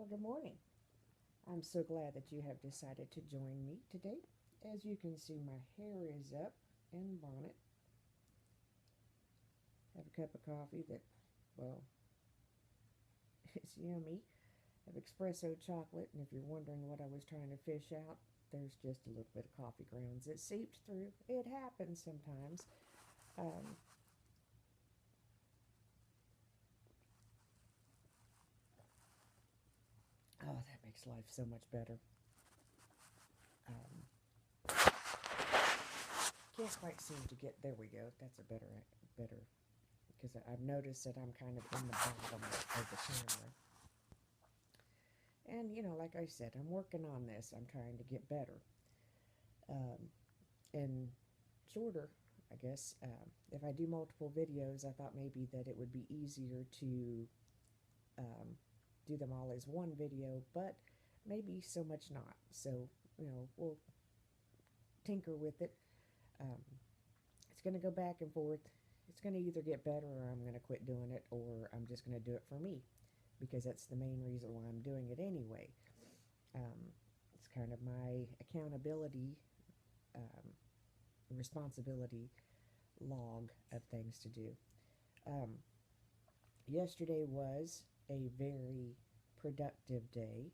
Well, good morning. I'm so glad that you have decided to join me today. As you can see, my hair is up in bonnet. Have a cup of coffee that, well, it's yummy. Have espresso chocolate, and if you're wondering what I was trying to fish out, there's just a little bit of coffee grounds that seeped through. It happens sometimes. Um, oh, that makes life so much better. Um, can't quite seem to get. There we go. That's a better because I've noticed that I'm kind of in the bottom of the camera. And, like I said, I'm working on this. I'm trying to get better. Um, and shorter, I guess. If I do multiple videos, I thought maybe that it would be easier to um, do them all as one video, but maybe so much not. So, we'll tinker with it. Um, it's going to go back and forth. It's going to either get better or I'm going to quit doing it or I'm just going to do it for me because that's the main reason why I'm doing it anyway. Um, it's kind of my accountability, um, responsibility log of things to do. Um, Yesterday was a very productive day.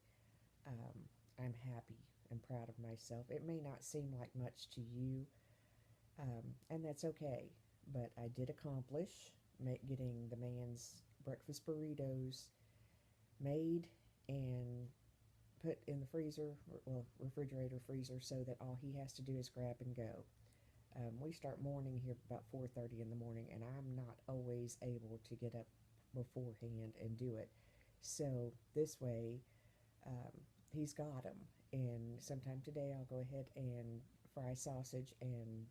Um, I'm happy and proud of myself. It may not seem like much to you, and that's okay, but I did accomplish getting the man's breakfast burritos made and put in the freezer, well, refrigerator freezer, so that all he has to do is grab and go. We start morning here about 4:30 in the morning, and I'm not always able to get up beforehand and do it. So this way, he's got them. And sometime today, I'll go ahead and fry sausage and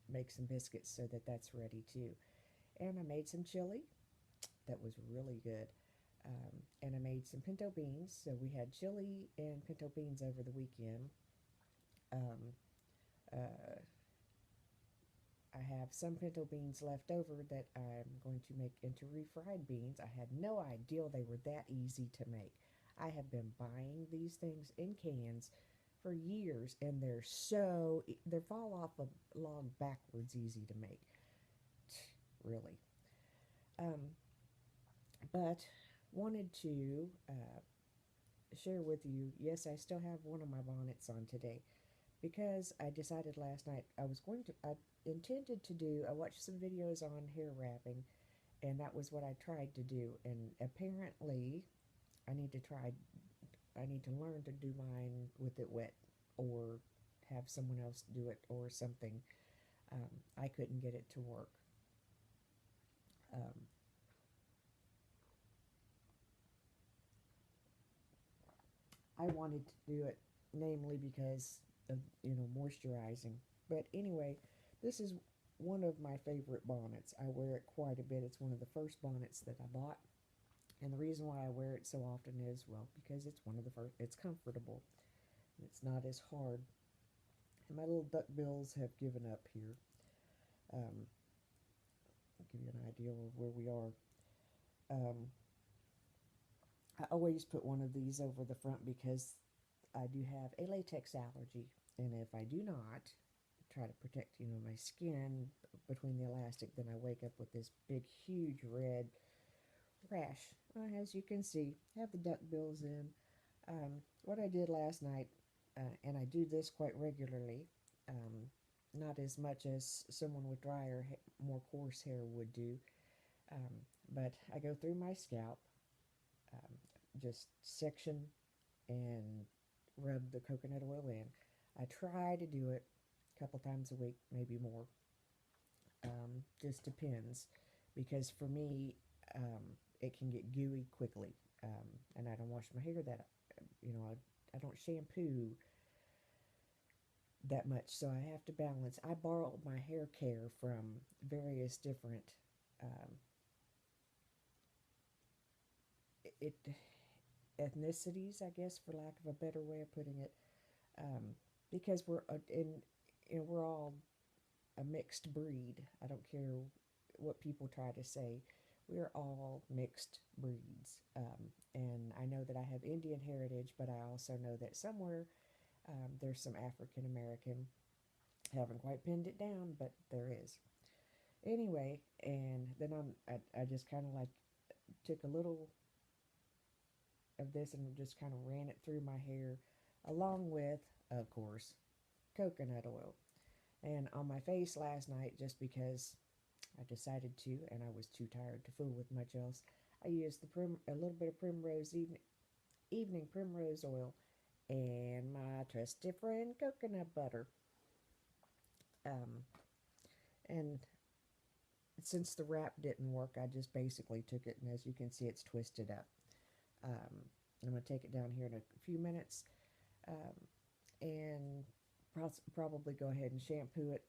make some biscuits so that that's ready too. And I made some chili that was really good. And I made some pinto beans. So we had chili and pinto beans over the weekend. Um, uh, I have some pinto beans left over that I'm going to make into refried beans. I had no idea they were that easy to make. I have been buying these things in cans for years, and they fall off a log backwards easy to make. Really. Um, but wanted to share with you, yes, I still have one of my bonnets on today because I decided last night I intended to do, I watched some videos on hair wrapping, and that was what I tried to do. And apparently, I need to try, I need to learn to do mine with it wet or have someone else do it or something. I couldn't get it to work. Um, I wanted to do it, namely because of, moisturizing. But anyway, this is one of my favorite bonnets. I wear it quite a bit. It's one of the first bonnets that I bought. And the reason why I wear it so often is, well, because it's one of the first, it's comfortable. It's not as hard. And my little duck bills have given up here. Um, I'll give you an idea of where we are. Um, I always put one of these over the front because I do have a latex allergy. And if I do not try to protect, my skin between the elastic, then I wake up with this big, huge red rash. As you can see, I have the duck bills in. What I did last night, and I do this quite regularly, um, not as much as someone with drier, more coarse hair would do, um, but I go through my scalp, um, just section and rub the coconut oil in. I try to do it a couple times a week, maybe more. Just depends, because for me, it can get gooey quickly, and I don't wash my hair I don't shampoo that much, so I have to balance. I borrow my hair care from various different um, it ethnicities, I guess, for lack of a better way of putting it, um, because we're all a mixed breed. I don't care what people try to say. We're all mixed breeds, And I know that I have Indian heritage, but I also know that somewhere there's some African American. Haven't quite pinned it down, but there is. Anyway, and then I just kind of like took a little of this and just kind of ran it through my hair, along with, of course, coconut oil. And on my face last night, just because I decided to, and I was too tired to fool with much else, I used a little bit of primrose evening primrose oil and my trusty friend coconut butter. Um, and since the wrap didn't work, I just basically took it, and as you can see, it's twisted up. I'm going to take it down here in a few minutes, um, and probably go ahead and shampoo it,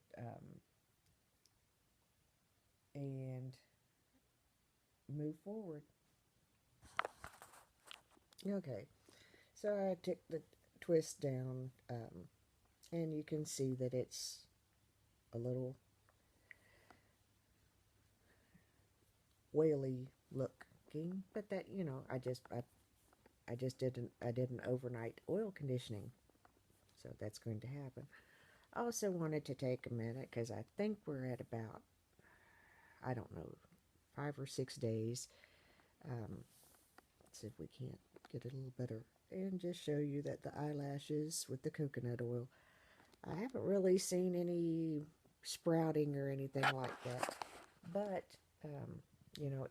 and move forward. Okay, so I took the twist down, and you can see that it's a little oily looking, but that, I just did an overnight oil conditioning, so that's going to happen. I also wanted to take a minute because I think we're at about, I don't know, 5 or 6 days. Let's see if we can't get it a little better and just show you that the eyelashes with the coconut oil, I haven't really seen any sprouting or anything like that, but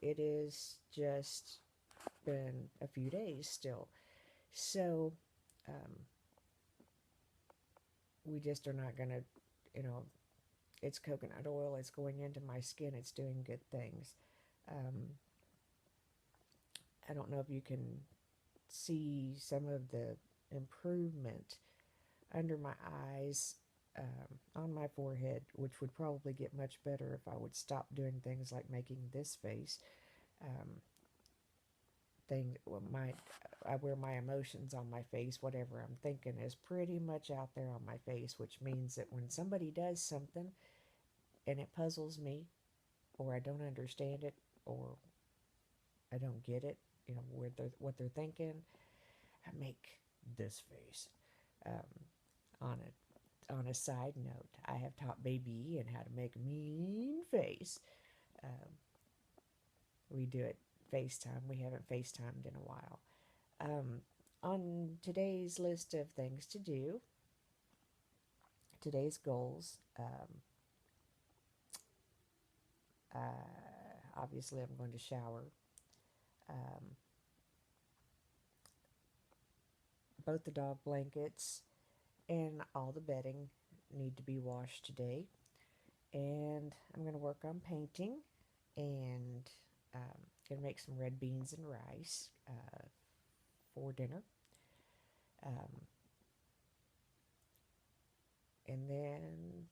it is just been a few days still, so we just are not gonna, you know it's coconut oil, it's going into my skin, it's doing good things. um, I don't know if you can see some of the improvement under my eyes, on my forehead, which would probably get much better if I would stop doing things like making this face. Um, I wear my emotions on my face. Whatever I'm thinking is pretty much out there on my face, which means that when somebody does something and it puzzles me, or I don't understand it, or I don't get it, what they're thinking, I make this face. On a side note, I have taught Baby Ian how to make a mean face. Um, we do it FaceTime. We haven't FaceTimed in a while. On today's list of things to do, today's goals, obviously I'm going to shower. Um, both the dog blankets and all the bedding need to be washed today. And I'm going to work on painting, and going to make some red beans and rice for dinner. And then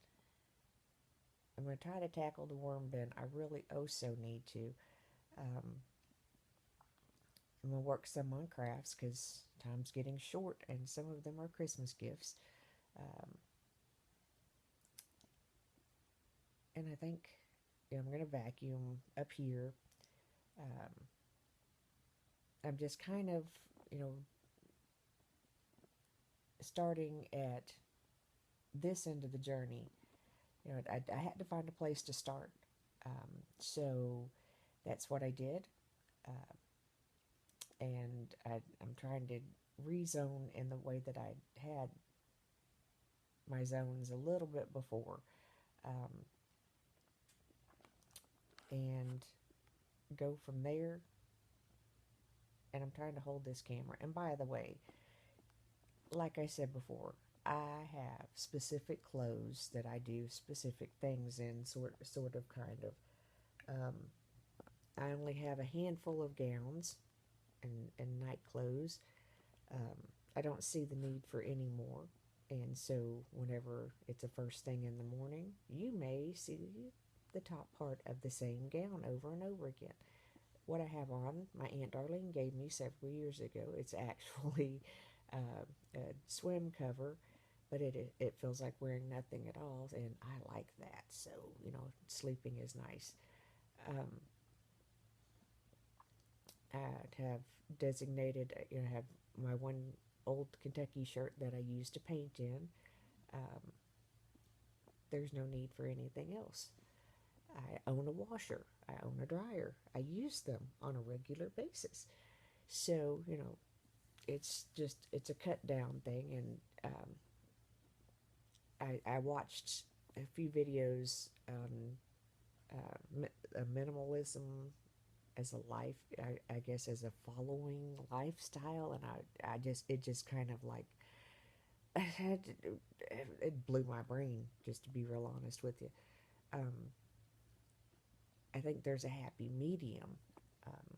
I'm going to try to tackle the worm bin. I really so need to. I'm going to work some on crafts because time's getting short, and some of them are Christmas gifts. And I think I'm going to vacuum up here. I'm just kind of, starting at this end of the journey. I had to find a place to start. So that's what I did. And I'm trying to rezone in the way that I had my zones a little bit before. And go from there. And I'm trying to hold this camera. And by the way, like I said before, I have specific clothes that I do specific things in, sort of, kind of. I only have a handful of gowns and night clothes. I don't see the need for any more. And so whenever it's the first thing in the morning, you may see the top part of the same gown over and over again. What I have on, my Aunt Darlene gave me several years ago. It's actually a swim cover, but it feels like wearing nothing at all, and I like that. So, sleeping is nice. I have designated, have my one old Kentucky shirt that I used to paint in. Um, there's no need for anything else. I own a washer. I own a dryer. I use them on a regular basis. So, it's a cut down thing. And I watched a few videos on minimalism as a life, I guess as a following lifestyle. And it just kind of like, it blew my brain, just to be real honest with you. Um, I think there's a happy medium. Um,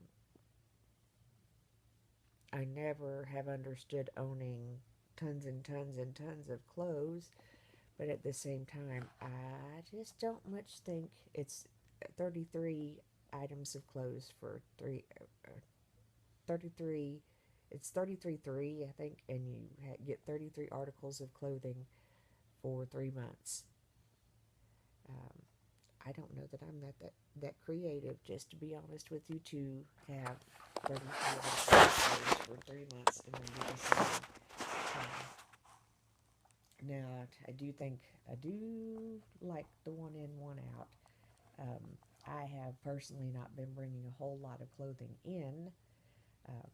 I never have understood owning tons and tons and tons of clothes, but at the same time, I just don't much think it's 33 items of clothes for 33. It's 33.3, I think, and you get 33 articles of clothing for 3 months. Um, I don't know that I'm that creative, just to be honest with you, to have 33 articles of clothes for 3 months and then do the same. Now, I do like the one in, one out. I have personally not been bringing a whole lot of clothing in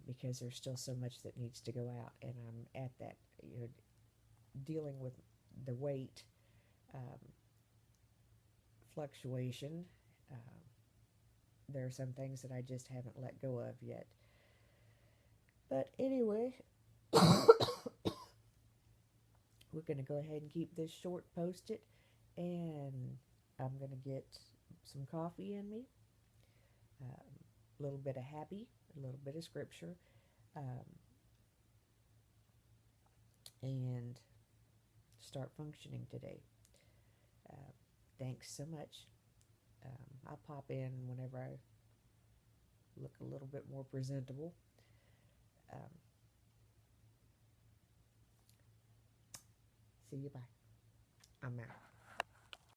because there's still so much that needs to go out, and I'm at that, dealing with the weight um, fluctuation. There are some things that I just haven't let go of yet. But anyway, we're going to go ahead and keep this short, post it, and I'm going to get some coffee in me, a little bit of happy, a little bit of scripture, and start functioning today. Thanks so much. I'll pop in whenever I look a little bit more presentable. See you. Bye. I'm out.